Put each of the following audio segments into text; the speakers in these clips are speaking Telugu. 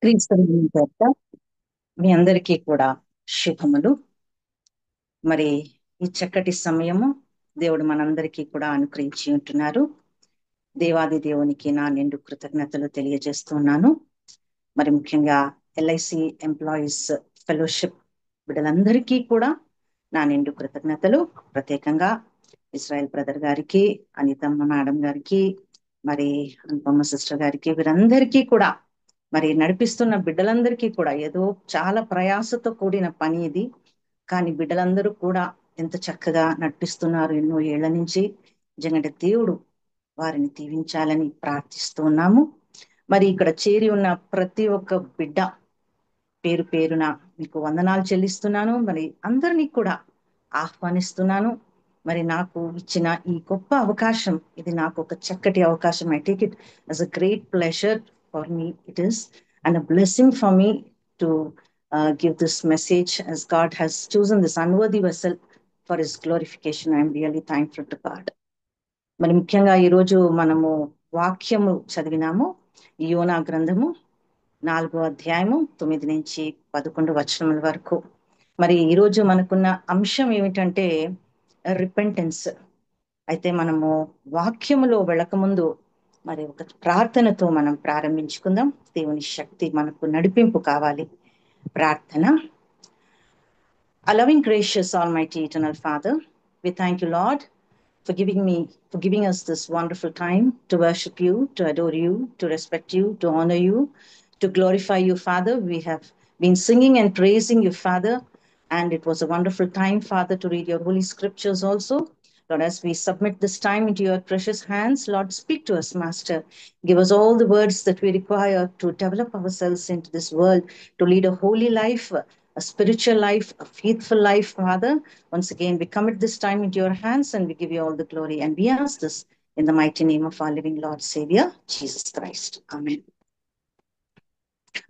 క్రీస్తుని పేరిట మీ అందరికీ కూడా శుభములు. మరి ఈ చక్కటి సమయము దేవుడు మనందరికీ కూడా అనుగ్రహించి ఉంటున్నారు. దేవాది దేవునికి నా నిండు కృతజ్ఞతలు తెలియజేస్తున్నాను. మరి ముఖ్యంగా ఎల్ఐసి ఎంప్లాయీస్ ఫెలోషిప్ బిడ్డలందరికీ కూడా నా నిండు కృతజ్ఞతలు. ప్రత్యేకంగా ఇస్రాయల్ బ్రదర్ గారికి, అనితమ్మ మేడం గారికి, మరి అనుపమ్మ సిస్టర్ గారికి, వీరందరికీ కూడా మరి నడిపిస్తున్న బిడ్డలందరికీ కూడా ఏదో చాలా ప్రయాసతో కూడిన పని ఇది. కానీ బిడ్డలందరూ కూడా ఎంత చక్కగా నడిపిస్తున్నారు ఎన్నో ఏళ్ల నుంచి. నిజంగా దేవుడు వారిని దీవించాలని ప్రార్థిస్తూ ఉన్నాము. మరి ఇక్కడ చేరి ఉన్న ప్రతి ఒక్క బిడ్డ పేరు పేరున మీకు వందనాలు చెల్లిస్తున్నాను. మరి అందరినీ కూడా ఆహ్వానిస్తున్నాను. మరి నాకు ఇచ్చిన ఈ గొప్ప అవకాశం, ఇది నాకు ఒక చక్కటి అవకాశం. I take it as a great pleasure for me. It is and a blessing for me to give this message as God has chosen this unworthy vessel for his glorification. I am really thankful to God. మరి ముఖ్యంగా ఈరోజు మనము వాక్యము చదివినాము. యోనా గ్రంథము 4వ అధ్యాయము 9 నుంచి 11 వచనముల వరకు. మరి ఈరోజు మనకున్న అంశం ఏమిటంటే రిపెంటెన్స్. అయితే మనము వాక్యములో వెళ్ళకముందు మరి ఒక ప్రార్థనతో మనం ప్రారంభించుకుందాం. దేవుని శక్తి మనకు నడిపింపు కావాలి. ప్రార్థన. Our loving, gracious, almighty, eternal Father, we thank you, Lord, for giving us this wonderful time to worship you, to adore you, to respect you, to honor you, to glorify you, Father. We have been singing and praising you, Father, and it was a wonderful time, Father, to read your holy scriptures also. Lord, as we submit this time into your precious hands, Lord, speak to us, Master. Give us all the words that we require to develop ourselves into this world, to lead a holy life, a spiritual life, a faithful life, Father. Once again, we commit this time into your hands and we give you all the glory. And we ask this in the mighty name of our living Lord Savior, Jesus Christ. Amen.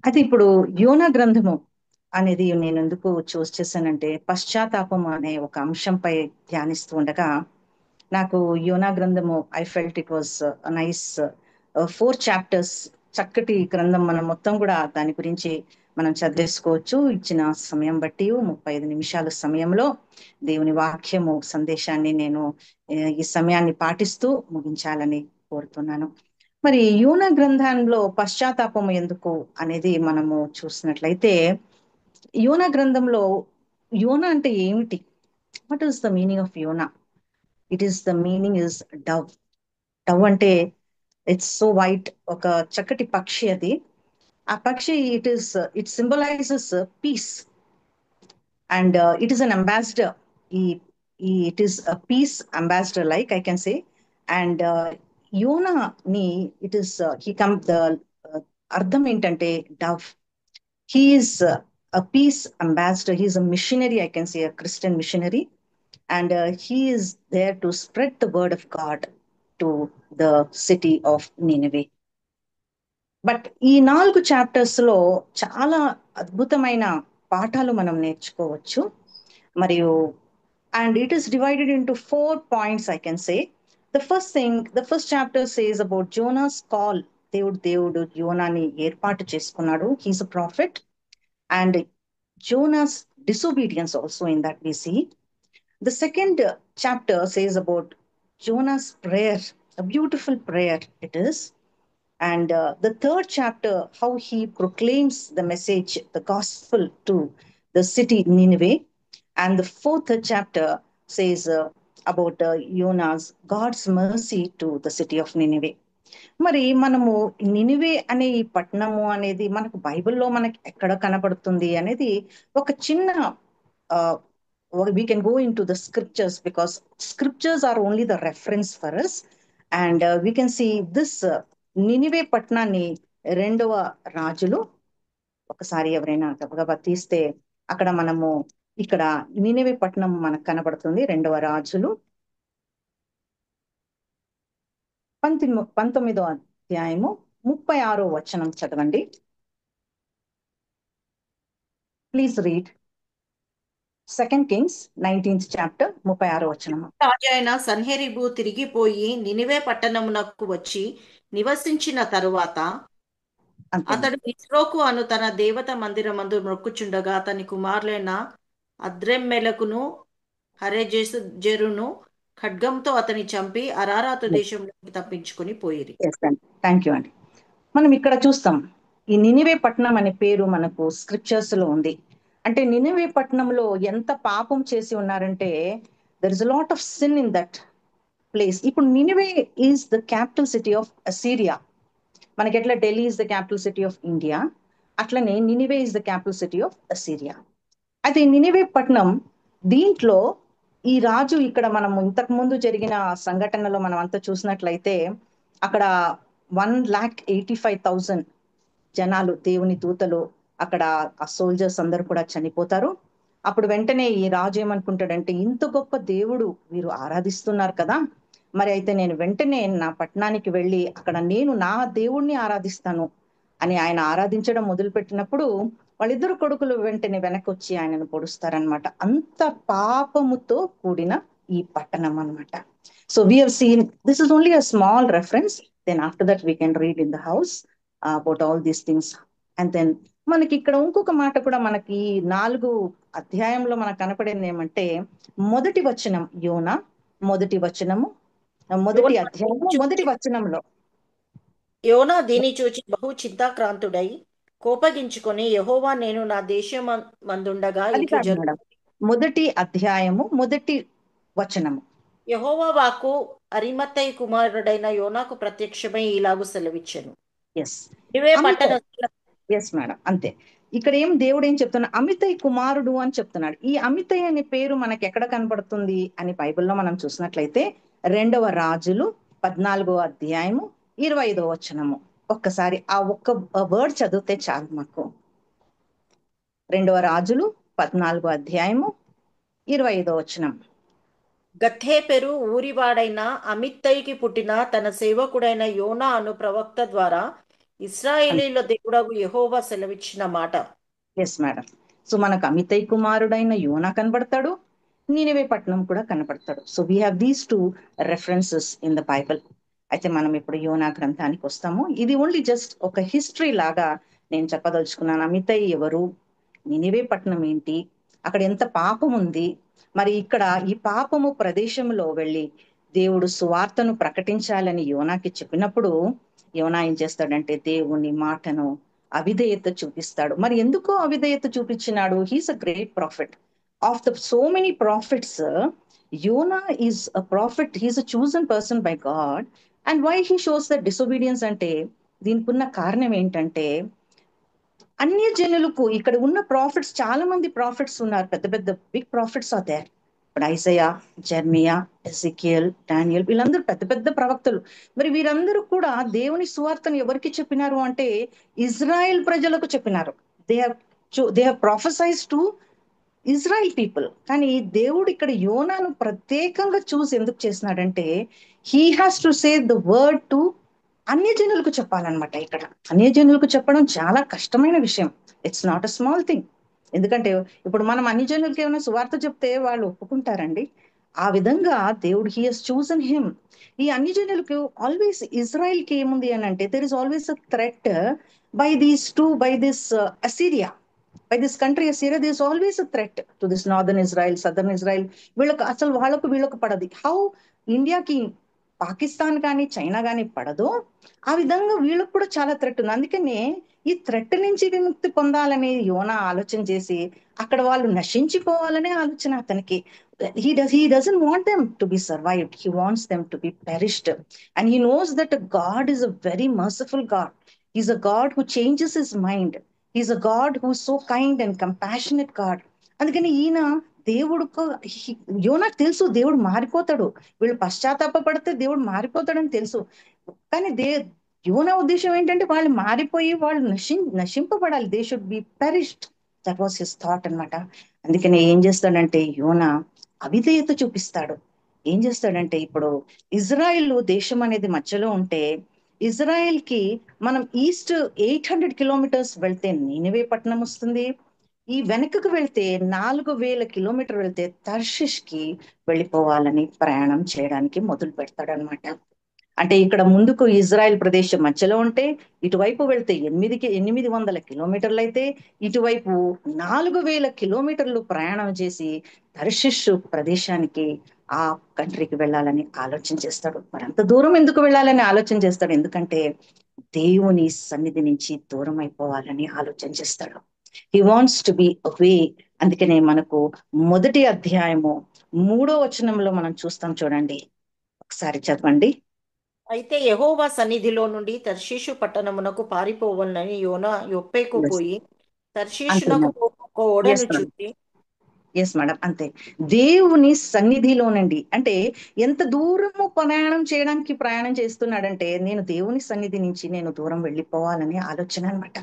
అయితే ఇప్పుడు యోనా గ్రంథము అనేది నేను ఎందుకు చూస్ చేశానంటే, పశ్చాత్తాపం అనే ఒక అంశంపై ధ్యానిస్తూ ఉండగా నాకు యోనా గ్రంథము I felt it was nice 4 chapters, చక్కటి గ్రంథం. మనం మొత్తం కూడా దాని గురించి మనం చదివేసుకోవచ్చు ఇచ్చిన సమయం బట్టి. 35 నిమిషాల సమయంలో దేవుని వాక్యము సందేశాన్ని నేను ఈ సమయాన్ని పాటిస్తూ ముగించాలని కోరుతున్నాను. మరి యోనా గ్రంథంలో పశ్చాత్తాపం ఎందుకు అనేది మనము చూసినట్లయితే, యోనా గ్రంథంలో యోనా అంటే ఏమిటి? What is the meaning of Yona? It is the meaning is dove. Dove అంటే ఇట్స్ సో వైట్, ఒక చక్కటి పక్షి అది. ఆ పక్షి it symbolizes peace and it is an ambassador. ఈ it is a peace ambassador like I can say. And Yona ని it is he come the అర్థం ఏంటంటే dove. He is a peace ambassador. He is a missionary, I can say, a Christian missionary. And he is there to spread the word of God to the city of Nineveh. But ఈ 4 చాప్టర్స్ లో చాలా అద్భుతమైన పాఠాలు మనం నేర్చుకోవచ్చు. మరియు and it is divided into 4 points I can say. The first chapter says about Jonas call. దేవుడు యోనాని ఏర్పాటు చేసుకున్నాడు. He's a profit. And Jonah's disobedience also in that we see. The second chapter says about Jonah's prayer, a beautiful prayer it is. And the third chapter, how he proclaims the message, the gospel to the city Nineveh. And the fourth chapter says about God's mercy to the city of Nineveh. మరి మనము నినివే అనే ఈ పట్టణము అనేది మనకు బైబిల్లో మనకి ఎక్కడ కనబడుతుంది అనేది ఒక చిన్న we can go into the scriptures, because scriptures are only the reference for us. And we can see this Nineveh పట్టణాన్ని 2వ రాజులు, ఒకసారి ఎవరైనా గబగబా తీస్తే అక్కడ మనము ఇక్కడ నినివే పట్టణం మనకు కనబడుతుంది. 2వ రాజులు 19వ అధ్యాయము 36వ వచనం చదవండి. Please read 2 kings 19th chapter 36వ వచనము. రాజు అయిన సన్హెరీబు తిరిగిపోయి నినివే పట్టణమునకు వచ్చి నివసించిన తరువాత అంతేనండి. అతడు ఇస్రోకు అను తన దేవత మందిరమందు మొక్కుచుండగా అతని కుమారులైన అద్రెమ్మెలకును హరెజెరును ఖడ్గంతో అతని చంపి అరారాతు దేశంలోకి తప్పించుకొని పోయిరి. ఎస్ అండి, థ్యాంక్ యూ అండి. మనం ఇక్కడ చూస్తాం, ఈ నినివే పట్టణం అనే పేరు మనకు స్క్రిప్చర్స్ లో ఉంది. అంటే నినివే పట్టణంలో ఎంత పాపం చేసి ఉన్నారంటే, there is a lot of sin in that place. ఇప్పుడు Nineveh is the capital city of Assyria. మనకి ఎట్లా Delhi is the capital city of India, అట్లనే Nineveh is the capital city of Assyria. అయితే ఈ నినివే పట్టణం, దీంట్లో ఈ రాజు, ఇక్కడ మనం ఇంతకు ముందు జరిగిన సంఘటనలో మనం అంతా చూసినట్లయితే, అక్కడ 1,85,000 జనాలు, దేవుని దూతలు, అక్కడ ఆ సోల్జర్స్ అందరూ కూడా చనిపోతారు. అప్పుడు వెంటనే ఈ రాజు ఏమనుకుంటాడంటే, ఇంత గొప్ప దేవుడు వీరు ఆరాధిస్తున్నారు కదా, మరి అయితే నేను వెంటనే నా పట్టణానికి వెళ్ళి అక్కడ నేను నా దేవుణ్ణి ఆరాధిస్తాను అని ఆయన ఆరాధించడం మొదలుపెట్టినప్పుడు, వాళ్ళిద్దరు కొడుకులు వెంటనే వెనక్కి వచ్చి ఆయనను పొడుస్తారనమాట. అంత పాపముతో కూడిన ఈ పట్టణం అన్నమాట. So we have seen, this is only a small reference. Then after that we can read in the house about all these things. And then మనకి ఇక్కడ ఇంకొక మాట కూడా మనకి 4 అధ్యాయంలో మనకు కనపడింది ఏమంటే, మొదటి వచనం, యోనా మొదటి వచనము, మొదటి యోనా దీని అధ్యాయము మొదటి చూచి వచనంలో. యోనా దీని చూచి బహు చింతాక్రాంతుడై కోపగించుకొని, యెహోవా నేను నా దేశమందుండగా అది ఇట్లు కాదు జరుగు. మేడం, మొదటి అధ్యాయము మొదటి వచనము. యెహోవా వాక్కు అరిమత్తయి కుమారుడైన యోనాకు ప్రత్యక్షమై ఇలాగు సెలవిచ్చెను. ఎస్, ఇవే అమితై. పట్టణస్థుల ఎస్ మేడం, అంతే. ఇక్కడ ఏం దేవుడు ఏం చెప్తున్నా, అమితై కుమారుడు అని చెప్తున్నాడు. ఈ అమితై అనే పేరు మనకి ఎక్కడ కనబడుతుంది అని బైబిల్లో మనం చూసినట్లయితే, 2 రాజులు 14 అధ్యాయము 25 వచనము. ఒక్కసారి ఆ ఒక్క వర్డ్ చదివితే చాలు మాకు. 2 రాజులు 14 అధ్యాయము 25 వచనం. గత్హేపెరు ఊరివాడైన అమిత్తయికి పుట్టిన తన సేవకుడైన యోనా అను ప్రవక్త ద్వారా ఇశ్రాయేలీయుల దేవుడగు యెహోవా సెలవిచ్చిన మాట. Yes madam. సో మనకు అమితై కుమారుడైన యోనా కనబడతాడు, నీనివే పట్టణం కూడా కనబడతాడు. So we have these two references in the Bible. అయితే మనం ఇప్పుడు యోనా గ్రంథానికి వస్తాము. ఇది ఓన్లీ జస్ట్ ఒక హిస్టరీ లాగా నేను చెప్పదలుచుకున్నాను. అమితై ఎవరు, నినివే పట్టణం ఏంటి, అక్కడ ఎంత పాపం ఉంది, మరి ఇక్కడ ఈ పాపము ప్రదేశంలో వెళ్ళి దేవుడు సువార్తను ప్రకటించాలని యోనాకి చెప్పినప్పుడు, యోనా ఏం చేస్తాడంటే దేవుని మాటను అవిధేయత చూపిస్తాడు. మరి ఎందుకో అవిధేయత చూపించినాడు? He's a great prophet. Of the so many prophets, Yona is a prophet, he's a chosen person by God. And why he shows the disobedience అంటే, దీనికి ఉన్న కారణం ఏంటంటే, అన్య జనులకు ఇక్కడ ఉన్న ప్రాఫిట్స్, చాలా మంది ప్రాఫిట్స్ ఉన్నారు, పెద్ద పెద్ద బిగ్ ప్రాఫిట్స్ ఆర్ దేర్. ఇప్పుడు ఐజయా, జెర్మియా, ఎజికియల్, డానియల్, వీళ్ళందరూ పెద్ద పెద్ద ప్రవక్తలు. మరి వీరందరూ కూడా దేవుని సువార్తను ఎవరికి చెప్పినారు అంటే, ఇజ్రాయెల్ ప్రజలకు చెప్పినారు. They have they have prophesied to Israel people. కానీ దేవుడు ఇక్కడ యోనాను ప్రత్యేకంగా చూసి ఎందుకు చేసినాడంటే, he has to say the word to అన్యజనులకు చెప్పాలన్నమాట. ఇక్కడ అన్యజనులకు చెప్పడం చాలా కష్టమైన విషయం. It's not a small thing. ఎందుకంటే ఇప్పుడు మనం అన్యజనులకి ఏమైనా సువార్త చెప్తే వాళ్ళు ఒప్పుకుంటారండి? ఆ విధంగా దేవుడు హీ హస్ చూసన్ హిమ్. ఈ అన్యజనులకు ఆల్వేస్, ఇజ్రాయిల్ కి ఏముంది అని అంటే, there is always a threat by these two, by this Assyria, by this country Assyria. This always a threat to this northern Israel, southern Israel. వీళ్ళకి అసలు వాళ్ళకు వీళ్ళకు పడది. హౌ ఇండియాకి పాకిస్తాన్ కానీ చైనా కానీ పడదో, ఆ విధంగా వీళ్ళకు కూడా చాలా థ్రెట్ ఉంది. అందుకనే ఈ థ్రెట్ నుంచి విముక్తి పొందాలని యోనా ఆలోచన చేసి, అక్కడ వాళ్ళు నశించిపోవాలనే ఆలోచన అతనికి. he doesn't want them to be survived, he wants them to be perished. And he knows that God is a very merciful God. He's a God who changes his mind. He's a God who is so kind and compassionate God. అందుకని ఈయన దేవుడు, యోనాకు తెలుసు దేవుడు మారిపోతాడు, వీళ్ళు పశ్చాత్తాప పడితే దేవుడు మారిపోతాడని తెలుసు. కానీ యోనా ఉద్దేశం ఏంటంటే, వాళ్ళు మారిపోయి వాళ్ళు నశింపబడాలి. They should be perished. That was his thought అన్నమాట. అందుకని ఏం చేస్తాడంటే యోనా అవిధేయత చూపిస్తాడు. ఏం చేస్తాడంటే, ఇప్పుడు ఇజ్రాయిల్ దేశం అనేది మధ్యలో ఉంటే, ఇజ్రాయెల్ కి మనం ఈస్ట్ 800 కిలోమీటర్స్ వెళ్తే నీనివే పట్టణం వస్తుంది. ఈ వెనకకు వెళ్తే 4,000 కిలోమీటర్ వెళ్తే తర్షిష్ కి వెళ్ళిపోవాలని ప్రయాణం చేయడానికి మొదలు పెడతాడనమాట. అంటే ఇక్కడ ముందుకు ఇజ్రాయెల్ ప్రదేశం మధ్యలో ఉంటే, ఇటువైపు వెళ్తే 800 కిలోమీటర్లు అయితే, ఇటువైపు 4000 కిలోమీటర్లు ప్రయాణం చేసి తర్షిషు ప్రదేశానికి, ఆ కంట్రీకి వెళ్ళాలని ఆలోచన చేస్తాడు. మరి అంత దూరం ఎందుకు వెళ్ళాలని ఆలోచన చేస్తాడు? ఎందుకంటే దేవుని సన్నిధి నుంచి దూరం అయిపోవాలని ఆలోచన చేస్తాడు. హీ వాంట్స్ టు బి అవే. అందుకనే మనకు మొదటి అధ్యాయము 3వ వచనంలో మనం చూస్తాం, చూడండి, ఒకసారి చదవండి. అయితే యెహోవా సన్నిధిలో నుండి తర్షీషు పట్టణమునకు పారిపోవాలని యోనా యొప్పేకు ఎస్, పోయి అంతే తర్షీషునకు మేడం. పోవు ఒక ఓడను ఎస్ మేడం. చూసి. ఎస్ మేడం, అంతే. దేవుని సన్నిధిలోనండి, అంటే ఎంత దూరము ప్రయాణం చేస్తున్నాడంటే, నేను దేవుని సన్నిధి నుంచి నేను దూరం వెళ్ళిపోవాలని ఆలోచన అనమాట.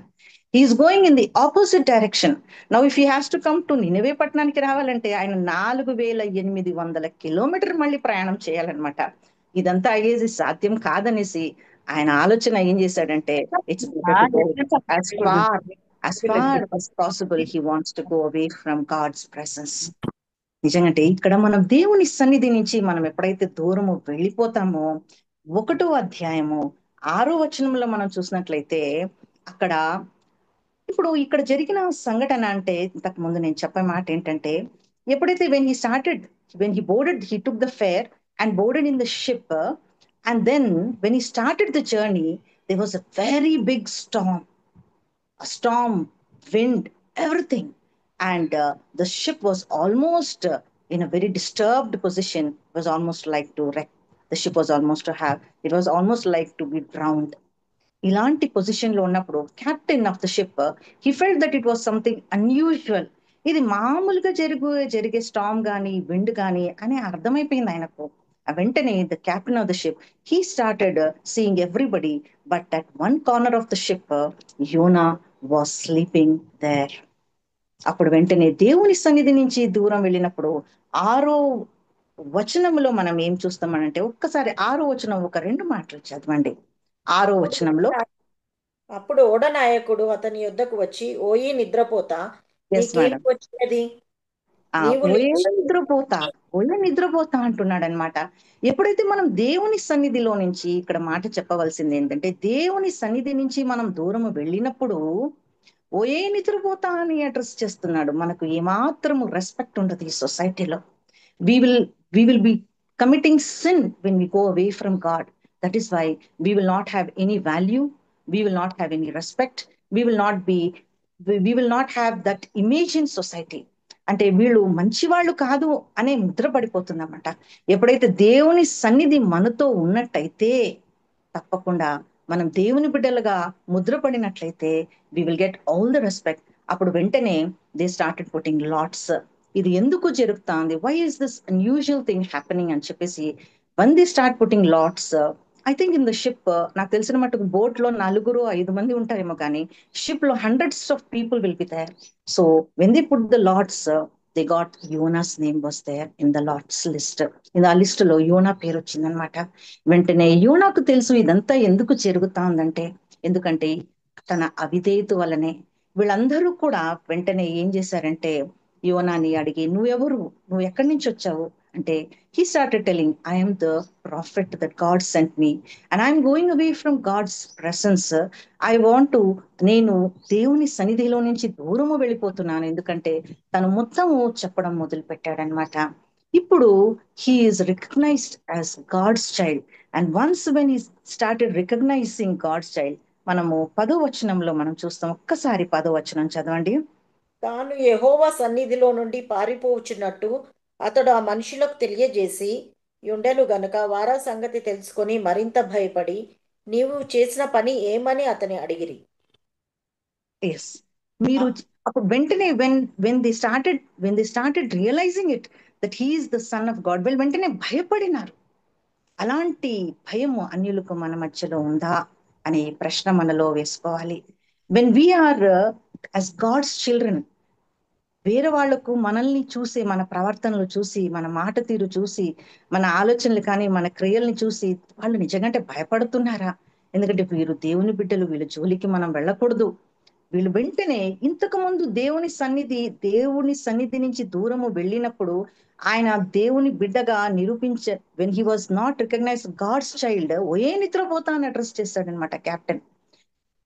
He is going in the opposite direction. Now if he has to come to Nineveh పట్టణానికి రావాలంటే ఆయన 4800 మళ్ళీ ప్రయాణం చేయాలన్నమాట. ఇదంతా అయ్యేది సాధ్యం కాదనేసి ఆయన ఆలోచన ఏం చేశాడంటే, it's better to go as far as far as possible. He wants to go away from God's presence. నిజంగాంటే ఇక్కడ మనం దేవుని సన్నిధి నుంచి మనం ఎప్పుడైతే దూరము వెళ్ళిపోతామో, 1వ అధ్యాయము 6వ వచనంలో మనం చూసినట్లయితే, అక్కడ ఇప్పుడు ఇక్కడ జరిగిన సంఘటన అంటే, ఇంతకు ముందు నేను చెప్పే మాట ఏంటంటే, ఎప్పుడైతే when he boarded, he took the fare and boarded in the ship, and then when he started the journey, there was a very big storm, a storm, wind, everything. And the ship was almost in a very disturbed position. It was almost like to wreck. The ship was almost to have, it was almost like to be drowned. ఇలాంటి పొజిషన్ లో ఉన్నప్పుడు captain of the ship, he felt that it was something unusual. ఇది మామూలుగా జరిగే స్టామ్ గానీ విండ్ గానీ అని అర్థమైపోయింది ఆయనకు. ఆ వెంటనే the captain of the ship, he started seeing everybody, but at one corner of the ship Yona was sleeping there. అప్పుడు వెంటనే దేవుని సన్నిధి నుంచి దూరం వెళ్ళినప్పుడు 6వ వచనంలో మనం ఏం చూస్తామనంటే, ఒక్కసారి 6వ వచనం ఒక 2 మాటలు చదవండి. ఆరో అప్పుడు వచనంలో. అప్పుడు ఓడ నాయకుడు అతని యొద్దకు వచ్చి, ఓయి నిద్రపోతా, ఎస్ నీకేమి మేడం. వచ్చినది? ఆ నీవు ఓయే లేచి నిద్రపోతా, ఓయే నిద్రపోతా అంటున్నాడు అనమాట. ఎప్పుడైతే మనం దేవుని సన్నిధిలో నుంచి, ఇక్కడ మాట చెప్పవలసింది ఏంటంటే, దేవుని సన్నిధి నుంచి మనం దూరము వెళ్ళినప్పుడు ఓయే నిద్రపోతా అని అడ్రస్ చేస్తున్నాడు. మనకు ఏమాత్రము రెస్పెక్ట్ ఉండదు ఈ సొసైటీలో. we will we will be committing sin when we go away from God. That is why we will not have any value, we will not have any respect, we will not be we will not have that image in society. అంటే వీళ్ళు మంచివాళ్ళు కాదు అనే ముద్ర పడిపోతుందన్నమాట. ఎప్పుడైతే దేవుని సన్నిధి మనతో ఉన్నట్టయితే, తప్పకుండా మనం దేవుని బిడ్డలుగా ముద్రపడినట్లయితే, we will get all the respect. అప్పుడు వెంటనే దే స్టార్టెడ్ పుట్టింగ్ లాట్స్. ఇది ఎందుకు జరుగుతుంది, why is this unusual thing happening అని చెప్పేసి, when they start putting lots. I think in the ship, నాకు తెలిసిన మటుకు బోట్ లో 4 5 మంది ఉంటారేమో, కానీ షిప్ లో hundreds of people will be there. So when they put the lots, they got Yona's name was there in the lots list. ఆ లిస్ట్ లో యోనా పేరు వచ్చిందనమాట. వెంటనే యోనాకు తెలుసు ఇదంతా ఎందుకు జరుగుతా ఉందంటే, ఎందుకంటే తన అవిధేయత వల్లనే. వీళ్ళందరూ కూడా వెంటనే ఏం చేశారంటే, యోనాని అడిగి, నువ్వెవరు, నువ్వు ఎక్కడి నుంచి వచ్చావు అంటే, he started telling, I'm the prophet that God sent me and I'm going away from God's presence. I want to, నేను దేవుని సన్నిధిలో నుంచి దూరము వెళ్ళిపోతున్నాను. ఎందుకంటే తను మొత్తము చెప్పడం మొదలు పెట్టాడనమాట. ఇప్పుడు he is recognized as God's child. And once when he started recognizing God's child, మనము 10వ వచనంలో మనం చూస్తాం. ఒక్కసారి 10వ వచనం చదవండి. తాను యెహోవా సన్నిధిలో నుండి పారిపోవచ్చున్నట్టు అతడు ఆ మనుషులకు తెలియజేసి ఉండెను గనుక వారా సంగతి తెలుసుకొని మరింత భయపడి, నీవు చేసిన పని ఏమని అతని అడిగిరి. ఎస్, మీరు అప్పుడు వెంటనే when they started realizing it that he is the son of God, వీళ్ళు వెంటనే భయపడినారు. అలాంటి భయము అన్యులకు మన మధ్యలో ఉందా అనే ప్రశ్న మనలో వేసుకోవాలి. When we're as God's children, వేరే వాళ్లకు మనల్ని చూసి, మన ప్రవర్తనలు చూసి, మన మాట తీరు చూసి, మన ఆలోచనలు కానీ మన క్రియల్ని చూసి వాళ్ళు నిజంగా భయపడుతున్నారా? ఎందుకంటే వీరు దేవుని బిడ్డలు, వీళ్ళ జోలికి మనం వెళ్ళకూడదు, వీళ్ళు వెంటనే ఇంతకు ముందు దేవుని సన్నిధి నుంచి దూరము వెళ్ళినప్పుడు ఆయన దేవుని బిడ్డగా నిరూపించ when he was not recognize God's child ఏ నిద్రపోతా అని అడ్రస్ చేశాడనమాట captain.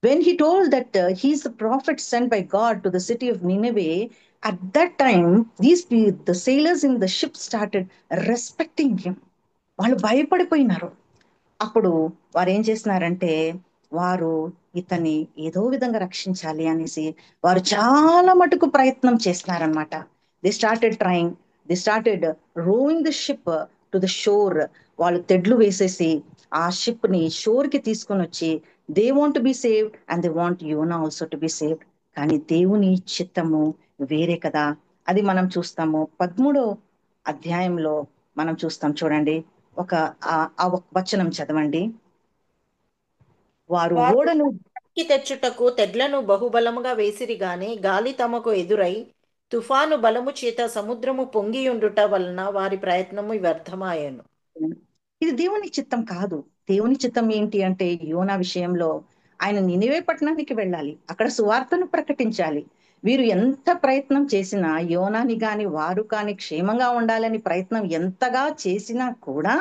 When he told that he's the prophet sent by God to the city of Nineveh, at that time, the sailors in the ship started respecting him. వాళ్ళు భయపడిపోయినారు. అప్పుడు వారు ఏం చేస్తున్నారంటే, వారు ఇతన్ని ఏదో విధంగా రక్షించాలి అనేసి వారు చాలా మటుకు ప్రయత్నం చేస్తున్నారనమాట. They started trying, they started rowing the ship to the shore. వాళ్ళు తెడ్లు వేసేసి ఆ షిప్ ని షోర్ కి తీసుకొని వచ్చి, they want to be saved and they want Yona also to be saved. కానీ దేవుని చిత్తము వేరే కదా. అది మనం చూస్తాము 13వ అధ్యాయంలో మనం చూస్తాం. చూడండి, ఒక ఆ ఒక వచనం చదవండి. వారు వారు ఓడను వెనక్కి తెచ్చుటకు తెడ్లను బహుబలముగా వేసిరి గాని గాలి తమకు ఎదురై తుఫాను బలము చేత సముద్రము పొంగియుండుట వలన వారి ప్రయత్నము వ్యర్థమాయెను. ఇది దేవుని చిత్తం కాదు. దేవుని చిత్తం ఏంటి అంటే, యోనా విషయంలో ఆయన నినివే పట్టణానికి వెళ్ళాలి, అక్కడ సువార్తను ప్రకటించాలి. వీరు ఎంత ప్రయత్నం చేసినా, యోనాని గాని వారు కాని క్షేమంగా ఉండాలని ప్రయత్నం ఎంతగా చేసినా కూడా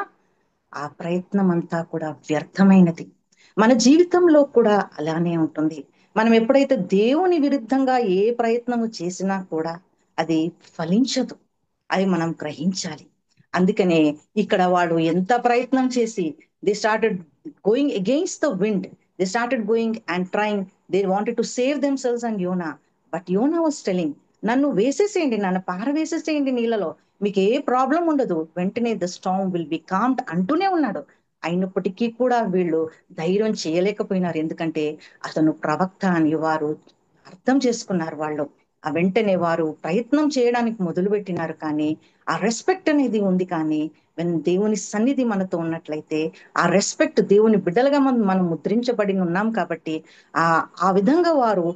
ఆ ప్రయత్నం అంతా కూడా వ్యర్థమైనది. మన జీవితంలో కూడా అలానే ఉంటుంది. మనం ఎప్పుడైతే దేవుని విరుద్ధంగా ఏ ప్రయత్నము చేసినా కూడా అది ఫలించదు. అది మనం గ్రహించాలి. అందుకనే ఇక్కడ వాడు ఎంత ప్రయత్నం చేసి, they started going against the wind, they started going and trying, they wanted to save them cells and Yona. But Yona was telling, నన్ను వేసేసేయండి, నన్ను పారవేసేసేయండి నీళ్ళలో, మీకు ఏ ప్రాబ్లం ఉండదు, వెంటనే ద స్టార్మ్ విల్ బి కామ్డ్ అంటూనే ఉన్నాడు. అయినప్పటికీ కూడా వీళ్ళు ధైర్యం చేయలేకపోయినారు. ఎందుకంటే అతను ప్రవక్త అని వారు అర్థం చేసుకున్నారు. వాళ్ళు ఆ వెంటనే వారు ప్రయత్నం చేయడానికి మొదలు పెట్టినారు. కానీ ఆ రెస్పెక్ట్ అనేది ఉంది. కానీ దేవుని సన్నిధి మనతో ఉన్నట్లయితే ఆ రెస్పెక్ట్, దేవుని బిడ్డలుగా మనం ముద్రించబడి ఉన్నాం కాబట్టి ఆ ఆ విధంగా వారు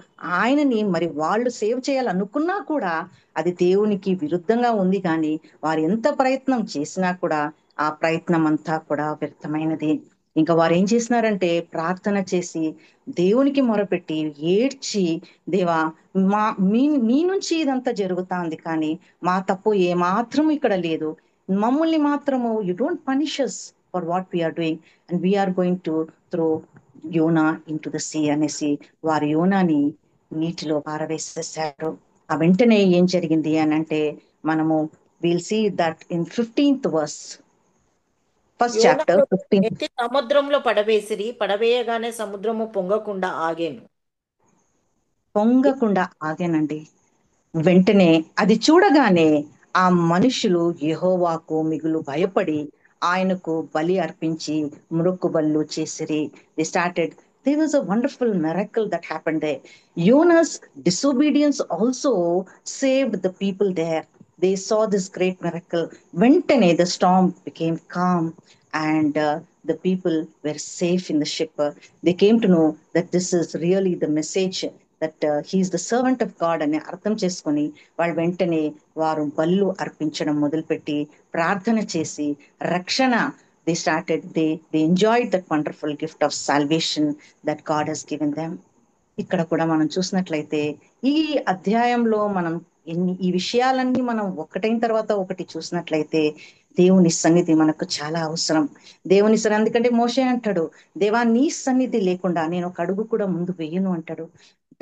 ఆయనని మరి వాళ్ళు సేవ్ చేయాలనుకున్నా కూడా అది దేవునికి విరుద్ధంగా ఉంది. కానీ వారు ఎంత ప్రయత్నం చేసినా కూడా ఆ ప్రయత్నం అంతా కూడా వ్యర్థమైనది. ఇంకా వారు ఏం చేసినారంటే, ప్రార్థన చేసి దేవునికి మొరపెట్టి ఏడ్చి, దేవా, మా మీ నుంచి ఇదంతా జరుగుతాంది, కానీ మా తప్పు ఏ మాత్రం ఇక్కడ లేదు. మమ్మల్ని మాత్రము you don't punish us for what we're doing and we're going to throw యోనా ఇన్ టు ద సీ అనేసి వారి యోనాని నీటిలో పారవేసేసారు. ఆ వెంటనే ఏం జరిగింది అని అంటే, మనము will see that in 15th verse, first chapter యోనాను 15th. ఎత్తి సముద్రంలో పడవేసిరి, పడవేయగానే సముద్రము పొంగకుండా ఆగెను. పొంగకుండా ఆగానండి. వెంటనే అది చూడగానే ఆ మనుషులు యెహోవాకు మిగులు భయపడి ఆయనకు బలి అర్పించి మృక్కుబళ్ళు చేసిరి. The started, there was a wonderful miracle that happened there. Jonah's disobedience also saved the people there. They saw this great miracle. వెంటనే the storm became calm and the people were safe in the ship. They came to know that this is really the message that he is the servant of God అని అర్థం చేసుకొని వాళ్ళు వెంటనే వారు బలులు అర్పించడం మొదలుపెట్టి ప్రార్థన చేసి రక్షణ, they enjoyed that wonderful gift of salvation that God has given them. ఇక్కడ కూడా మనం చూసినట్లయితే ఈ అధ్యాయంలో మనం ఈ విషయాలన్నీ మనం ఒకటైన తర్వాత ఒకటి చూసినట్లయితే దేవుని సన్నిధి మనకు చాలా అవసరం. దేవుని సన్నిధి, ఎందుకంటే మోషే అంటాడు, దేవా నీ సన్నిధి లేకుండా నేను ఒక అడుగు కూడా ముందు వెయ్యను అంటాడు.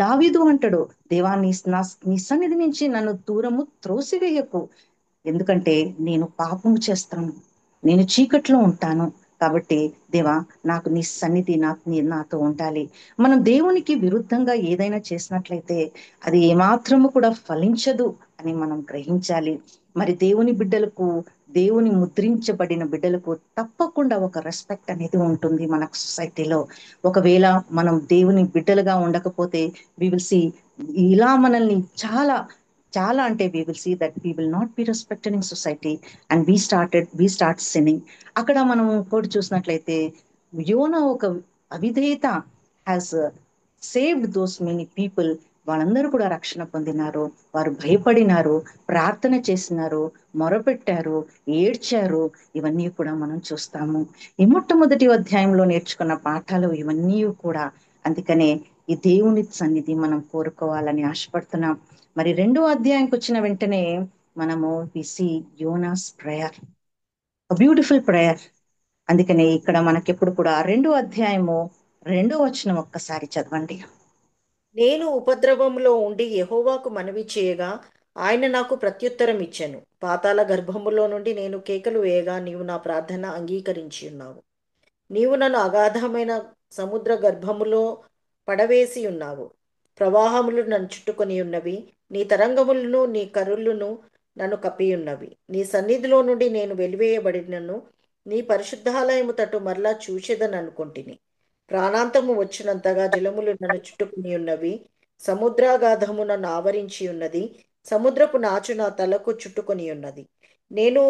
దావీదు అంటాడు, దేవా నీ సన్నిధి నుంచి నన్ను దూరము త్రోసివేయకు, ఎందుకంటే నేను పాపము చేస్తాను, నేను చీకట్లో ఉంటాను, కాబట్టి దేవా నాకు నీ సన్నిధి నాతో ఉండాలి. మనం దేవునికి విరుద్ధంగా ఏదైనా చేసినట్లయితే అది ఏమాత్రము కూడా ఫలించదు అని మనం గ్రహించాలి. మరి దేవుని బిడ్డలకు, దేవుని ముద్రించబడిన బిడ్డలకు తప్పకుండా ఒక రెస్పెక్ట్ అనేది ఉంటుంది మన సొసైటీలో. ఒకవేళ మనం దేవుని బిడ్డలుగా ఉండకపోతే వి విల్ సీ, ఇలా మనల్ని చాలా చాలా అంటే we will see that we will not be respected in society and we start sinning. అక్కడ మనం ఇంకోటి చూసినట్లయితే యోనా ఒక అవిధేయత has saved those many people. వాళ్ళందరూ కూడా రక్షణ పొందినారు. వారు భయపడినారు, ప్రార్థన చేసినారు, మొరపెట్టారు, ఏడ్చారు. ఇవన్నీ కూడా మనం చూస్తాము. ఈ మొట్టమొదటి అధ్యాయంలో నేర్చుకున్న పాఠాలు ఇవన్నీ కూడా. అందుకనే ఈ దేవుని సన్నిధి మనం కోరుకోవాలని ఆశపడుతున్నాం. మరి 2వ అధ్యాయంకి వచ్చిన వెంటనే మనము we see Yona's prayer, beautiful prayer. అందుకనే ఇక్కడ మనకెప్పుడు కూడా 2వ అధ్యాయము 2వ వచనం ఒక్కసారి చదవండి. నేను ఉపద్రవములో ఉండి యెహోవాకు మనవి చేయగా ఆయన నాకు ప్రత్యుత్తరం ఇచ్చెను. పాతాళ గర్భములో నుండి నేను కేకలు వేయగా నీవు నా ప్రార్థన అంగీకరించి ఉన్నావు. నీవు నన్ను అగాధమైన సముద్ర గర్భములో పడవేసి ఉన్నావు. ప్రవాహములు నన్ను చుట్టుకొని ఉన్నవి. నీ తరంగములను నీ కరులను నన్ను కప్పియున్నవి. నీ సన్నిధిలో నుండి నేను వెలివేయబడినను నీ పరిశుద్ధాలయము తట్టు మరలా చూచెదననుకొంటిని. ప్రాణాంతము వచ్చినంతగా జలములు నన్ను చుట్టుకుని ఉన్నవి. సముద్రాగాధము నన్ను ఆవరించి ఉన్నది. సముద్రపు నాచు నా తలకు చుట్టుకొని ఉన్నది. నేను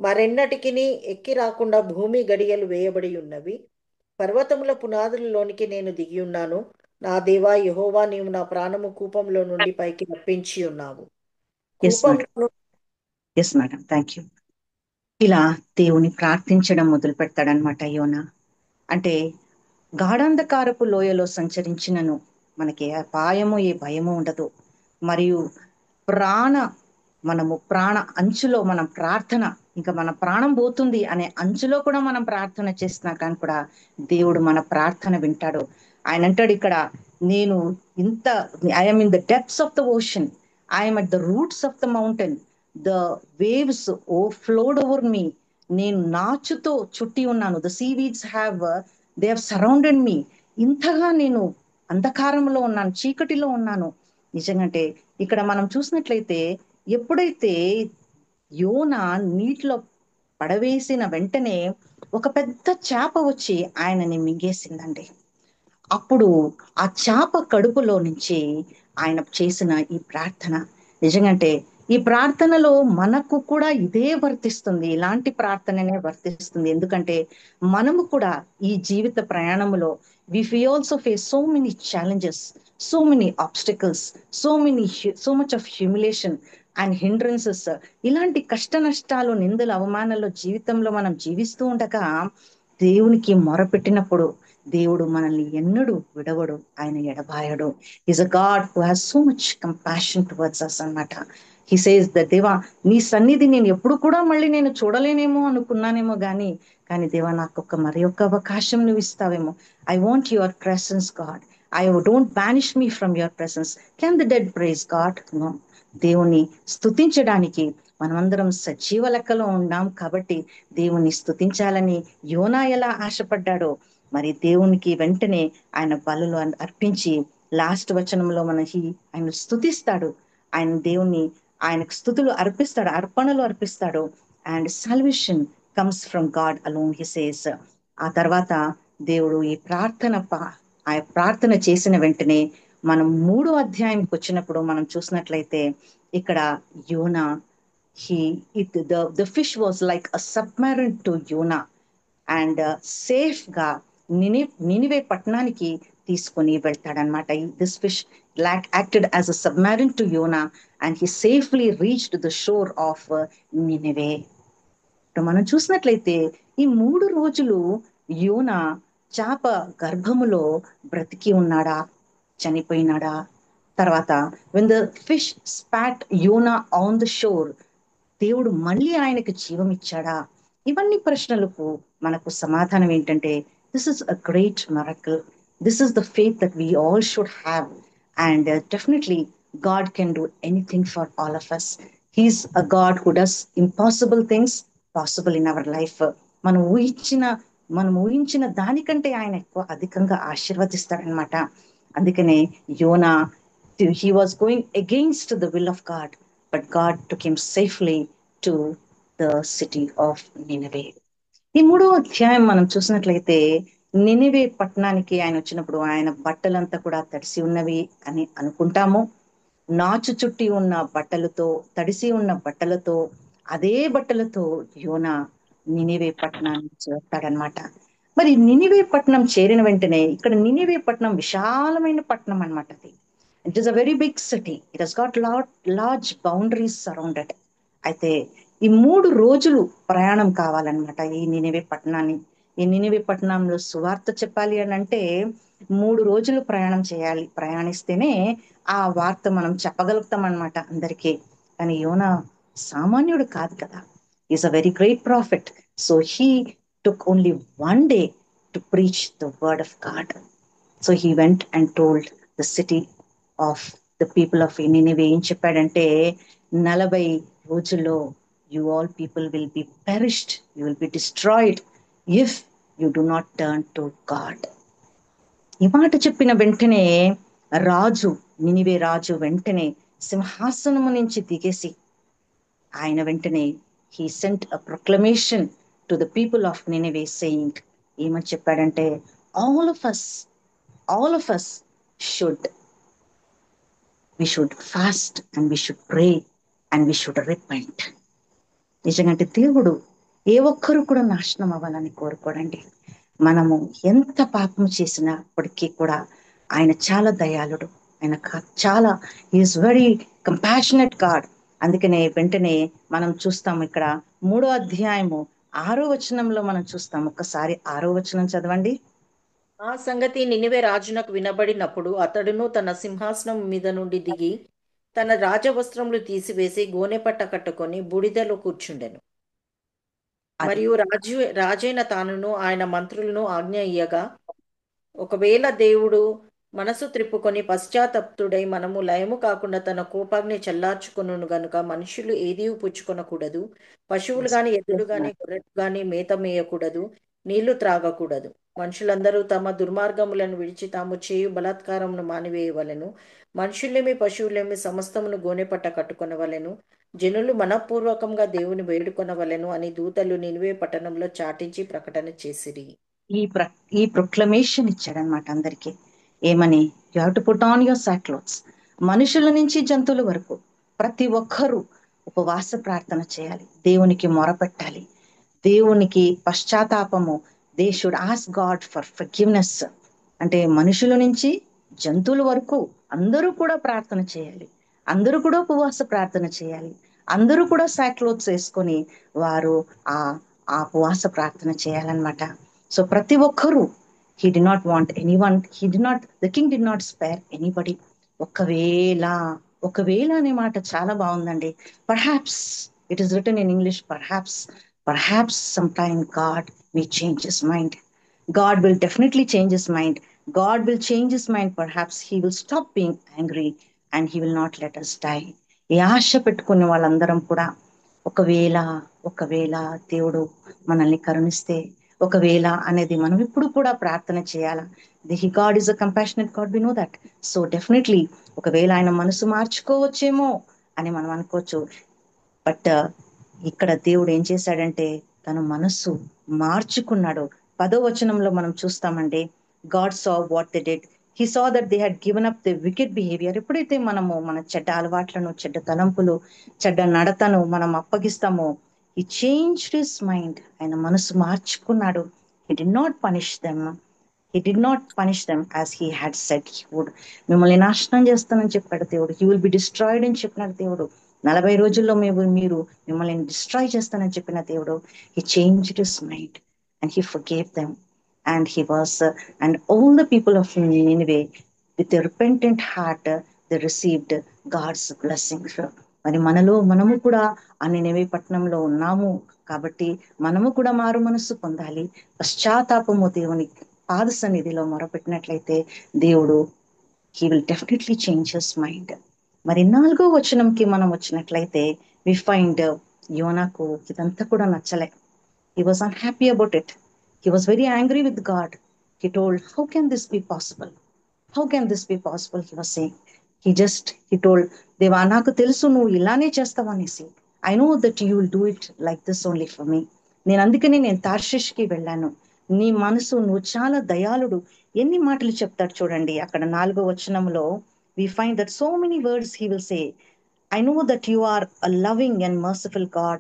మరెన్నటికిని ఎక్కి రాకుండా భూమి గడియలు వేయబడి ఉన్నవి. పర్వతముల పునాదులలోనికి నేను దిగి ఉన్నాను. నా దేవా యెహోవా, నీవు నా ప్రాణము కూపంలో నుండి పైకి రప్పించి ఉన్నావు. ఎస్ మేడం, కూపంలో ఎస్ మేడం, థ్యాంక్ యూ. ఇలా దేవుని ప్రార్థించడం మొదలు పెడతాడనమాట యోనా. అంటే గాఢాంధకారపు లోయలో సంచరించినను మనకి ఏ అపాయము ఏ భయము ఉండదు. మరియు ప్రాణ మనము ప్రాణ అంచులో మనం ప్రార్థన, ఇంకా మన ప్రాణం పోతుంది అనే అంచులో కూడా మనం ప్రార్థన చేసినా కానీ కూడా దేవుడు మన ప్రార్థన వింటాడు. ఆయన అంటాడు ఇక్కడ, నేను ఇంత I'm in the depths of the ocean, I'm at the roots of the mountain, the waves oh flowed over me. నేను నాచుతో చుట్టి ఉన్నాను. The seaweeds have they have surrounded me. ఇంతగా నేను అంధకారంలో ఉన్నాను, చీకటిలో ఉన్నాను. నిజంగంటే ఇక్కడ మనం చూసినట్లయితే ఎప్పుడైతే యోన నీటిలో పడవేసిన వెంటనే ఒక పెద్ద చేప వచ్చి ఆయనని మింగేసిందండి. అప్పుడు ఆ చేప కడుపులో నుంచి ఆయన చేసిన ఈ ప్రార్థన, నిజంగంటే ఈ ప్రార్థనలో మనకు కూడా ఇదే వర్తిస్తుంది, ఇలాంటి ప్రార్థననే వర్తిస్తుంది. ఎందుకంటే మనము కూడా ఈ జీవిత ప్రయాణములో we also face so many challenges, so many obstacles, so much of humiliation and hindrances. ఇలాంటి కష్ట నష్టాలు, నిందలు, అవమానాల్లో జీవితంలో మనం జీవిస్తూ ఉండగా దేవునికి మొరపెట్టినప్పుడు దేవుడు మనల్ని ఎన్నడూ విడవడు, ఆయన ఎడబాయడు. Is a God who has so much compassion towards us అన్నమాట. హీ సేస్ ద దేవా, నీ సన్నిధి నేను ఎప్పుడు కూడా మళ్ళీ నేను చూడలేనేమో అనుకున్నానేమో కానీ దేవా, నాకు మరి ఒక్క అవకాశం నువ్వు ఇస్తావేమో. I want your presence God, I don't banish me from your presence. Can the dead praise God? No. దేవుని స్తుతించడానికి మనమందరం సజీవ లెక్కలో ఉన్నాం కాబట్టి దేవుని స్తుతించాలని యోనా ఎలా ఆశపడ్డాడో, మరి దేవునికి వెంటనే ఆయన బలులు అర్పించి లాస్ట్ వచనంలో ఆయన స్తుతిస్తాడు. ఆయన దేవుని ఆయనకు స్తుతులు అర్పిస్తాడు, అర్పణలు అర్పిస్తాడు. And salvation comes from God alone, he says. ఆ తర్వాత దేవుడు ఈ ఆ ప్రార్థన చేసిన వెంటనే మనం 3వ అధ్యాయంకి వచ్చినప్పుడు మనం చూసినట్లయితే ఇక్కడ యోనా, the fish was like a submarine to Jonah, and safe గా నినివే పట్టణానికి తీసుకొని వెళ్తాడనమాట. This fish acted as a submarine to Yona and he safely reached the shore of Nineveh. మనం చూసినట్లయితే ఈ 3 రోజులు యోనా చాప గర్భములో బ్రతికి ఉన్నాడా, చనిపోయినాడా? తర్వాత when the fish spat Yona on the shore, దేవుడు మళ్ళీ ఆయనకు జీవం ఇచ్చాడా? ఇవన్నీ ప్రశ్నలకు మనకు సమాధానం ఏంటంటే, this is a great miracle, this is the faith that we all should have. And definitely God can do anything for all of us. He's a God who does impossible things possible in our life. మనం ఊహించిన మనం ఊహించిన దానికంటే ఆయన ఎక్కువ అధికంగా ఆశీర్వదిస్తాడనమాట. అందుకనే యోనా, he was going against the will of God, but God took him safely to the city of Nineveh. ఈ 3వ అధ్యాయం మనం చూసినట్లయితే నినివే పట్టణానికి ఆయన వచ్చినప్పుడు ఆయన బట్టలంతా కూడా తడిసి ఉన్నవి అని అనుకుంటాము. నాచు చుట్టి ఉన్న బట్టలతో, తడిసి ఉన్న బట్టలతో, అదే బట్టలతో యోనా నినివే పట్టణాన్ని చేరుతాడనమాట. మరి నినివే పట్టణం చేరిన వెంటనే, ఇక్కడ నినివే పట్టణం విశాలమైన పట్టణం అనమాట. అది it is a very big city, it has got large boundaries surrounded. అయితే ఈ 3 రోజులు ప్రయాణం కావాలన్నమాట ఈ నినివే పట్టణాన్ని. ఈ నినివే పట్టణంలో సువార్త చెప్పాలి అని అంటే 3 రోజులు ప్రయాణం చేయాలి, ప్రయాణిస్తేనే ఆ వార్త మనం చెప్పగలుగుతాం అన్నమాట అందరికీ. కానీ యోనా సామాన్యుడు కాదు కదా, is a very great profit. So he took only 1 day to preach the word of God. So he went and told the city of the people of Nineveh. ఏం చెప్పాడంటే, 40 రోజుల్లో you all people will B perished, you will be destroyed if you do not turn to God. ఈ మాట చెప్పిన వెంటనే రాజు, నినివే రాజు వెంటనే సింహాసనము నుంచి దిగేసి ఆయన వెంటనే he sent a proclamation to the people of Nineveh saying, ఏమని చెప్పాడంటే, all of us all of us should we should fast and we should pray and we should repent. నిజంగా దేవుడు ఏ ఒక్కరు కూడా నాశనం అవ్వాలని కోరుకోడండి. మనము ఎంత పాపం చేసినప్పటికీ కూడా ఆయన చాలా దయాళుడు, ఆయన చాలా ఈజ్ వెరీ కంపాషనెట్ గాడ్. అందుకనే వెంటనే మనం చూస్తాము ఇక్కడ 3వ అధ్యాయము 6వ వచనంలో మనం చూస్తాం. ఒక్కసారి 6వ వచనం చదవండి. ఆ సంగతి నినివే రాజునకు వినబడినప్పుడు అతడును తన సింహాసనం మీద నుండి దిగి తన రాజవస్త్రములు తీసివేసి గోనెపట్ట కట్టుకొని బూడిదలో కూర్చుండెను. అది మరియు రాజైన తానును ఆయన మంత్రులను ఆజ్ఞ ఇయ్యగా, ఒకవేళ దేవుడు మనసు త్రిప్పుకొని పశ్చాత్తప్తుడై మనము లయము కాకుండా తన కోపాగ్ని చల్లార్చుకొనును గనుక మనుషులు ఏదీ పుచ్చుకొనకూడదు, పశువులు గాని ఎద్దులు గాని గొర్రెలు గాని మేత మేయకూడదు, నీళ్లు త్రాగకూడదు. మనుషులందరూ తమ దుర్మార్గములను విడిచి తాము చేయు బలాత్కారమును మానివేయవలెను. మనుషులేమి పశువులేమి సమస్తమును గోనెపట్ట కట్టుకొనవలెను. జనులు మనఃపూర్వకంగా దేవుని వేడుకొనవలెను అని దూతలు నినివే పట్టణంలో చాటించి ప్రకటన చేసిరి. ఈ ప్ర ఈ ప్రొక్లమేషన్ ఇచ్చాడనమాట అందరికి. ఏమని? You have to put on your sackcloths. మనుషుల నుంచి జంతువుల వరకు ప్రతి ఒక్కరూ ఉపవాస ప్రార్థన చేయాలి, దేవునికి మొరపెట్టాలి, దేవునికి పశ్చాత్తాపము. They should ask God for forgiveness. అంటే మనుషుల నుంచి జంతువుల వరకు అందరూ కూడా ప్రార్థన చేయాలి, అందరూ కూడా ఉపవాస ప్రార్థన చేయాలి, అందరూ కూడా సాక్లోత్స్ వేసుకొని వారు ఆ ఆ ఉపవాస ప్రార్థన చేయాలన్నమాట. సో ప్రతి ఒక్కరూ, he did not want anyone, the king did not spare anybody. ఒకవేళ, ఒకవేళ అనే మాట చాలా బాగుందండి. Perhaps, it is return in English, perhaps sometime God may change his mind. God will definitely change his mind. God will change his mind. Perhaps he will stop being angry and he will not let us die. ఈ ఆశ పెట్టుకునే వాళ్ళందరం కూడా ఒకవేళ, ఒకవేళ దేవుడు మనల్ని కరుణిస్తే, ఒకవేళ అనేది మనం ఇప్పుడు కూడా ప్రార్థన చేయాలా. The God is a compassionate God, we know that. So definitely ఒకవేళ ఆయన మనసు మార్చుకోవచ్చేమో అని మనం అనుకోవచ్చు. బట్ ఇక్కడ దేవుడు ఏం చేశాడంటే తన మనస్సు మార్చుకున్నాడు. 10వ వచనంలో మనం చూస్తామండి, God saw what they did. He saw that they had given up the wicket behaviour. ఎప్పుడైతే మనము మన చెడ్డ అలవాట్లను, చెడ్డ తలంపులు, చెడ్డ నడతను మనం అప్పగిస్తామో, హీ చేంజ్డ్ హిస్ మైండ్. ఆయన మనసు మార్చుకున్నాడు. He did not punish them, he did not punish them as he had said he would. మిమ్మల్ని నాశనం చేస్తానని చెప్పాడు దేవుడు. హీ విల్ బి డిస్ట్రాయిడ్ అని చెప్పినాడు దేవుడు. 40 రోజుల్లో మీరు మిమ్మల్ని డిస్ట్రాయ్ చేస్తానని చెప్పిన దేవుడు. He changed his mind and he forgave them. And he was and all the people of Nineveh with a repentant heart they received God's blessings. మరి మనము కూడా ఆ నినివే పట్టణంలో ఉన్నాము కాబట్టి మనము కూడా మారు మనస్సు పొందాలి. పశ్చాత్తాపము దేవుని పాద సన్నిధిలో మొరపెట్టినట్లయితే దేవుడు, he will definitely change his mind. మరి 4వ వచనంకి మనం వచ్చినట్లయితే వి ఫైండ్ యోనాకు ఇదంతా కూడా నచ్చలే. He was unhappy about it. He was very angry with God. He told, how can this be possible, how can this be possible, he was saying. He told, దేవా నాకు తెలుసు నువ్వు ఇలానే చేస్తావనేసి. I know that you will do it like this only for me. అందుకనే నేను తార్షిష్కి వెళ్ళాను. నీ మనసు, నువ్వు చాలా దయాళుడు. ఎన్ని మాటలు చెప్తాడు చూడండి అక్కడ 4వ వచనంలో. we find that so many words he will say. I know that you are a loving and merciful God,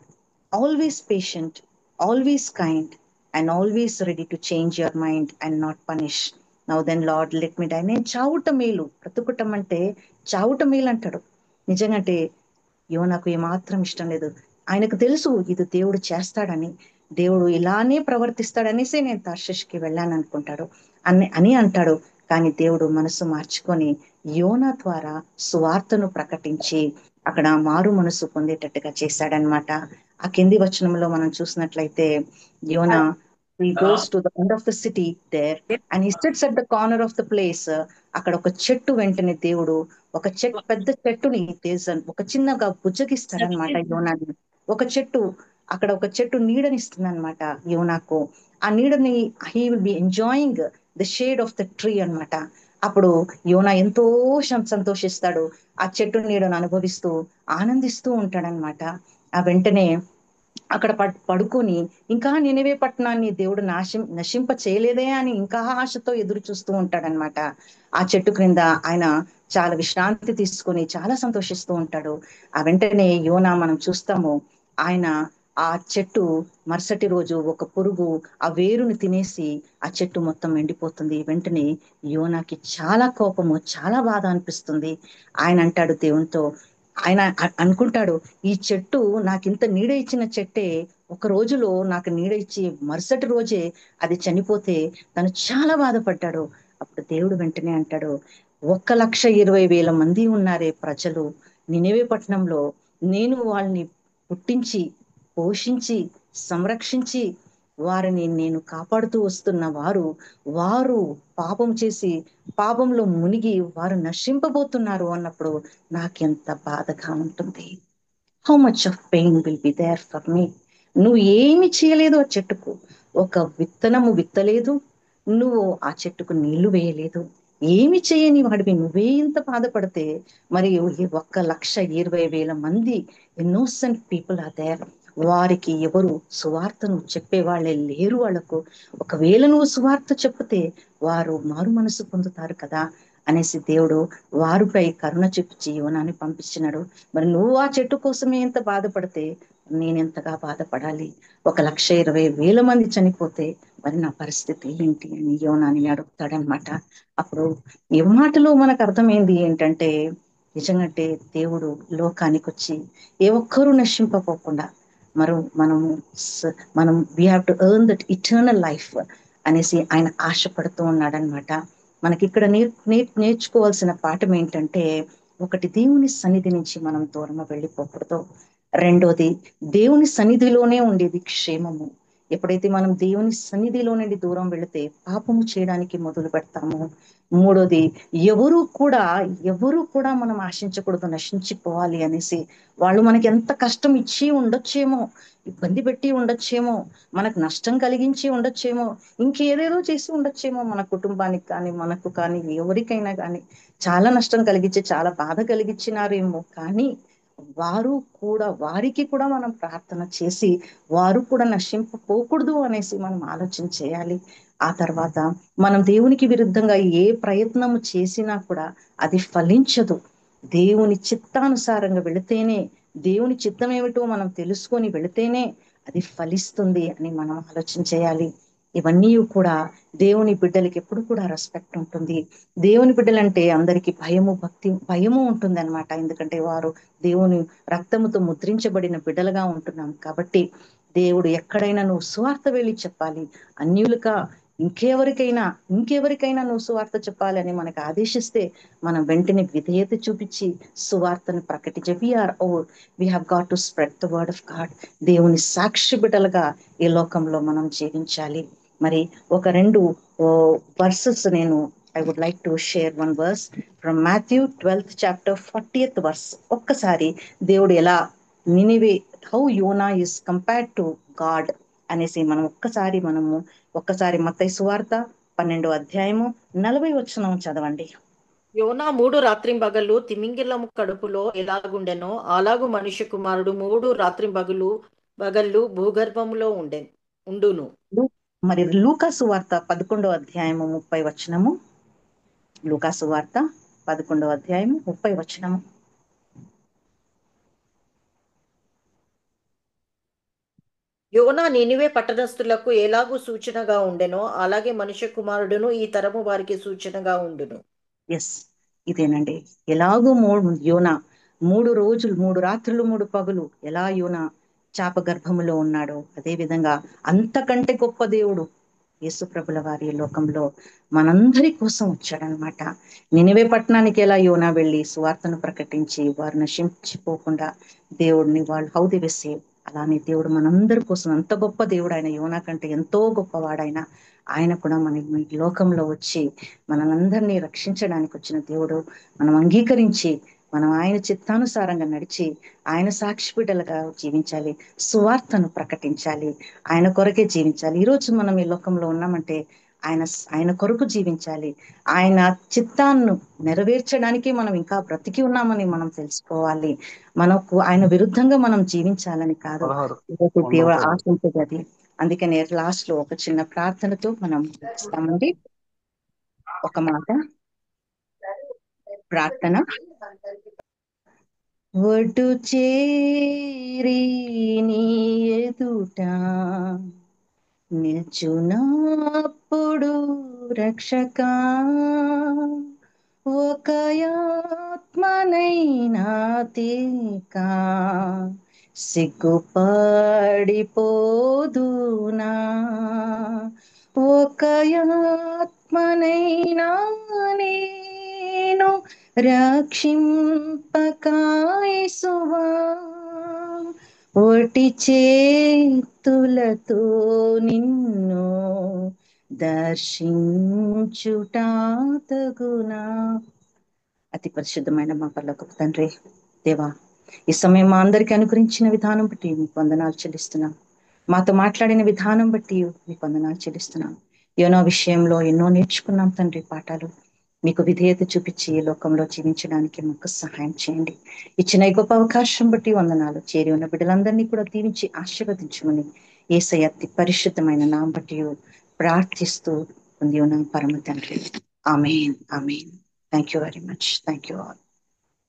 always patient, always kind, and always ready to change your mind and not punish. Now then Lord, let me die. నేను చావుట మేలు, బ్రతుకుటం అంటే చావుట మేలు అంటాడు. నిజంగంటే యోనాకు ఏమాత్రం ఇష్టం లేదు. ఆయనకు తెలుసు ఇది దేవుడు చేస్తాడని, దేవుడు ఇలానే ప్రవర్తిస్తాడనేసి నేను తర్షిష్కి వెళ్ళాను అనుకుంటాడు అని అంటాడు. కానీ దేవుడు మనసు మార్చుకొని యోనా ద్వారా సువార్తను ప్రకటించి అక్కడ మారు మనసు పొందేటట్టుగా చేశాడనమాట. ఆ కింది వచనంలో మనం చూసినట్లయితే యోనా he goes to the end of the city there and he sits at the corner of the place. అక్కడ ఒక చెట్టు వెంటనే దేవుడు ఒక పెద్ద చెట్టుని ఒక చిన్నగా బుజ్జగిస్తాడనమాట యోనాని. ఒక చెట్టు అక్కడ ఒక చెట్టు నీడనిస్తుంది అనమాట యోనాకు. ఆ నీడని he will be enjoying the shade of the tree అన్నమాట. అప్పుడు యోనా ఎంతో సంతోషిస్తాడు. ఆ చెట్టు నీడను అనుభవిస్తూ ఆనందిస్తూ ఉంటాడనమాట. ఆ వెంటనే అక్కడ పడుకొని ఇంకా నినివే పట్టణాన్ని దేవుడు నశింప చేయలేదే అని ఇంకా ఆశతో ఎదురు చూస్తూ ఉంటాడనమాట. ఆ చెట్టు క్రింద ఆయన చాలా విశ్రాంతి తీసుకొని చాలా సంతోషిస్తూ ఉంటాడు. ఆ వెంటనే యోనా మనం చూస్తాము, ఆయన ఆ చెట్టు మరుసటి రోజు ఒక పురుగు ఆ వేరుని తినేసి ఆ చెట్టు మొత్తం ఎండిపోతుంది. వెంటనే యోనాకి చాలా కోపము, చాలా బాధ అనిపిస్తుంది. ఆయన అంటాడు దేవునితో, ఆయన అనుకుంటాడు, ఈ చెట్టు నాకింత నీడ ఇచ్చిన చెట్టే ఒక రోజులో నాకు నీడ ఇచ్చి మరుసటి రోజే అది చనిపోతే తను చాలా బాధపడ్డాడు. అప్పుడు దేవుడు వెంటనే అంటాడు, 1,20,000 మంది ఉన్నారే ప్రజలు నినివే పట్టణంలో, నేను వాళ్ళని పుట్టించి పోషించి సంరక్షించి వారిని నేను కాపాడుతూ వస్తున్న వారు పాపం చేసి పాపంలో మునిగి వారు నశింపబోతున్నారు అన్నప్పుడు నాకెంత బాధగా ఉంటుంది. How much of pain will be there for me. నువ్వు ఏమి చేయలేదు ఆ చెట్టుకు, ఒక విత్తనము విత్తలేదు, నువ్వు ఆ చెట్టుకు నీళ్లు వేయలేదు, ఏమి చేయని వాడివి నువ్వే ఇంత బాధపడితే మరి ఈ 1,20,000 మంది ఇన్నోసెంట్ పీపుల్ ఆర్ దేర్, వారికి ఎవరు సువార్తను చెప్పేవాళ్ళే లేరు వాళ్ళకు. ఒకవేళ నువ్వు సువార్త చెప్తే వారు మారు మనసు పొందుతారు కదా అనేసి దేవుడు వారిపై కరుణ చూపించి యోనాని పంపించినాడు. మరి నువ్వు ఆ చెట్టు కోసమే ఎంత బాధపడితే నేనెంతగా బాధపడాలి? 1,20,000 మంది చనిపోతే మరి నా పరిస్థితి ఏంటి అని యోనాని అడుగుతాడనమాట. అప్పుడు ఈ మాటలో మనకు అర్థమైంది ఏంటంటే, నిజంగంటే దేవుడు లోకానికి వచ్చి ఏ ఒక్కరూ నశింపపోకుండా మనము మనం we have to earn that eternal life అనేసి ఆయన ఆశపడుతూ ఉన్నాడనమాట. మనకి ఇక్కడ నేర్చుకోవాల్సిన పాఠం ఏంటంటే, ఒకటి, దేవుని సన్నిధి నుంచి మనం దూరం వెళ్ళిపోకూడదు. రెండోది, దేవుని సన్నిధిలోనే ఉండేది క్షేమము. ఎప్పుడైతే మనం దేవుని సన్నిధిలో నుండి దూరం వెళితే పాపము చేయడానికి మొదలు పెడతాము. మూడోది, ఎవరు కూడా మనం ఆశించకూడదు నశించిపోవాలి అనేసి. వాళ్ళు మనకి ఎంత కష్టం ఇచ్చి ఉండొచ్చేమో, ఇబ్బంది పెట్టి ఉండొచ్చేమో, మనకు నష్టం కలిగించి ఉండొచ్చేమో, ఇంకేదేదో చేసి ఉండొచ్చేమో, మన కుటుంబానికి కానీ మనకు కానీ ఎవరికైనా కానీ చాలా నష్టం కలిగించి చాలా బాధ కలిగించినారేమో. కానీ వారికి కూడా మనం ప్రార్థన చేసి వారు కూడా నశింపపోకూడదు అనేసి మనం ఆలోచన చేయాలి. ఆ తర్వాత మనం దేవునికి విరుద్ధంగా ఏ ప్రయత్నము చేసినా కూడా అది ఫలించదు. దేవుని చిత్తానుసారంగా వెళితేనే, దేవుని చిత్తం ఏమిటో మనం తెలుసుకొని వెళితేనే అది ఫలిస్తుంది అని మనం ఆలోచన చేయాలి. ఇవన్నీ కూడా దేవుని బిడ్డలకి ఎప్పుడు కూడా రెస్పెక్ట్ ఉంటుంది. దేవుని బిడ్డలంటే అందరికీ భయము ఉంటుంది అనమాట. ఎందుకంటే వారు దేవుని రక్తముతో ముద్రించబడిన బిడ్డలుగా ఉంటున్నాం కాబట్టి, దేవుడు ఎక్కడైనా నువ్వు సువార్త వెళ్ళి చెప్పాలి, అన్యులుగా ఇంకెవరికైనా నువ్వు సువార్త చెప్పాలని మనకు ఆదేశిస్తే మనం వెంటనే విధేయత చూపించి సువార్తను ప్రకటించే we have got to spread the word of God. దేవుని సాక్షి బిడ్డలుగా ఈ లోకంలో మనం జీవించాలి. మరి ఒక రెండు వర్సెస్ నేను I would like to share one verse from Matthew 12th chapter 40th verse. ఒక్కసారి దేవుడు ఎలా నినివే, హౌ యోనా ఇస్ కంపేర్డ్ టు గాడ్ అనేసి ఒక్కసారి మత్తయి సువార్త 12వ అధ్యాయము 40వ వచనం చదవండి. యోనా 3 రాత్రింబగళ్ళు తిమింగిలము కడుపులో ఎలాగుండెనో అలాగు మనుష్య కుమారుడు 3 రాత్రింబగళ్ళు భూగర్భములో ఉండును. మరి లూకా సువార్త 11వ అధ్యాయము 30వ వచనము. లూకా సువార్త 11వ అధ్యాయము 30వ వచనము. యోనా నినివే పట్టణస్థులకు ఎలాగూ సూచనగా ఉండెనో అలాగే మనుష్య కుమారుడును ఈ తరము వారికి సూచనగా ఉండును. ఎస్, ఇదేనండి. ఎలాగూ యోనా 3 రోజులు 3 రాత్రులు 3 పగులు యోనా చాప గర్భములో ఉన్నాడో, అదే విధంగా అంతకంటే గొప్ప దేవుడు యేసు ప్రభుల వారి ఈ లోకంలో మనందరి కోసం వచ్చాడనమాట. నినివే పట్టణానికి ఎలా యోనా వెళ్ళి సువార్తను ప్రకటించి వారు నశించిపోకుండా దేవుడిని వాళ్ళు హౌది వేసి, అలానే దేవుడు మనందరి కోసం అంత గొప్ప దేవుడు ఆయన. యోనా కంటే ఎంతో గొప్పవాడైన ఆయన కూడా మన ఈ లోకంలో వచ్చి మనందరినీ రక్షించడానికి వచ్చిన దేవుడు. మనం అంగీకరించి మనం ఆయన చిత్తానుసారంగా నడిచి ఆయన సాక్షిబిడ్డలుగా జీవించాలి, సువార్తను ప్రకటించాలి, ఆయన కొరకే జీవించాలి. ఈరోజు మనం ఈ లోకంలో ఉన్నామంటే ఆయన ఆయన కొరకు జీవించాలి. ఆయన చిత్తాన్ని నెరవేర్చడానికి మనం ఇంకా బ్రతికి ఉన్నామని మనం తెలుసుకోవాలి. మనకు ఆయన విరుద్ధంగా మనం జీవించాలని కాదు. 16 ఈరోజు 100వ దేవుడు పేజీ. ఆశించేది. అందుకని లాస్ట్ లో ఒక చిన్న ప్రార్థనతో మనం ఇస్తామండి. ఒక మాట ప్రార్థన. ఒడ్డు చేరి నీ ఎదుట నిల్చున్నప్పుడు రక్షకా, ఒక ఆత్మనైనా తేకా సిగ్గుపడిపోదునా, ఒక ఆత్మనైనా నేను రక్షింపకాయసువా, ఒటి చేతులతో నిన్ను దర్శించుట తగునా. అతి పరిశుద్ధమైన మా పరలోకపు తండ్రి, దేవా, ఈ సమయం మా అందరికీ అనుగ్రహించిన విధానం బట్టి మీకు వందనాలు చెల్లిస్తున్నాం. మాతో మాట్లాడిన విధానం బట్టి మీకు వందనాలు చెల్లిస్తున్నాం. యోనా విషయంలో ఎన్నో నేర్చుకున్నాం తండ్రి పాఠాలు. మీకు విధేయత చూపించి ఈ లోకంలో జీవించడానికి మాకు సహాయం చేయండి. ఇచ్చిన ఈ గొప్ప అవకాశం బట్టి వందనాలు. చేరి ఉన్న బిడ్డలందరినీ కూడా దీవించి ఆశీర్వదించమని యేసయ్య అతి పరిశుద్ధమైన నామం బట్టి ప్రార్థిస్తూ ఉంది ఉన్న పరమ తండ్రి. Amen, amen. Thank you very much. Thank you all.